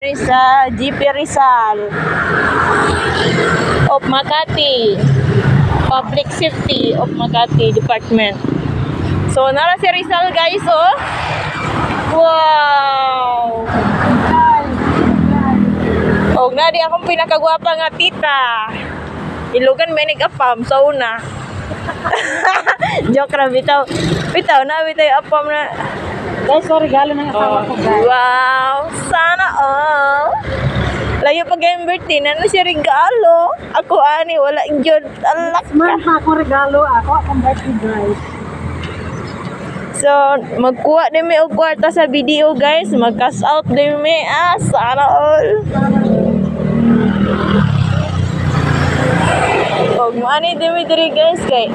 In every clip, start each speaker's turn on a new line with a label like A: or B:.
A: Sa GP Rizal of Makati, Public Safety of Makati Department. So nara si Rizal guys, oh. Wow. Og na di akong pinakagwapa nga tita. Ilugan may nag-apam sa una. Joke ra bitaw. Bitaw apam na.
B: Guys, so regalo ng asawa ko, guys.
A: Wow, sana all. Layo pag yung birthday na siya regalo. Ako ani wala jud alak.
B: Man pa ako regalo, ako akong birthday, guys.
A: So, magkuha din may og kwarta sa video, guys. Mag-cash out din may sana all. Og maani din may diri, guys, kay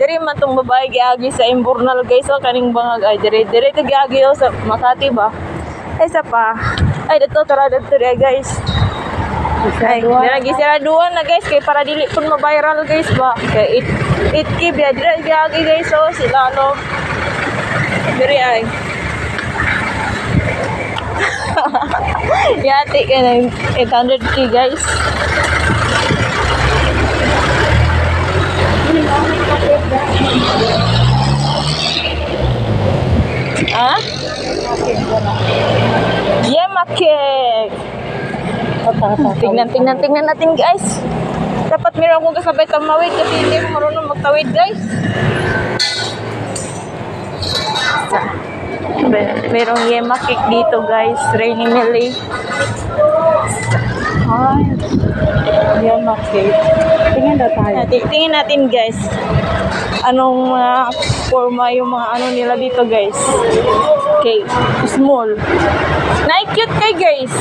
A: diri man tong babae giagi sa Imburnal, guys, o kaning bangag ay diri to giagi sa Makati ba. Ay sa pa. Ay dito tara dito guys. Ay dira gisiraduan na guys kay para dili pun ma-viral, guys ba. Kay it keep ya diri giagi, guys, so sila no. Diri ay. Yati ka na 800k, guys. Ah? Yema cake. Tingnan natin, guys. Dapat meron akong kasabay tamawid kasi hindi ko marunong magtawid, guys. Merong yema cake dito, guys. Rainy Millie.
B: Ay, yema cake. Tingnan daw tayo.
A: Tingnan natin, guys. Anong forma yung mga ano nila dito, guys. Okay, small. Na-cute kay, guys.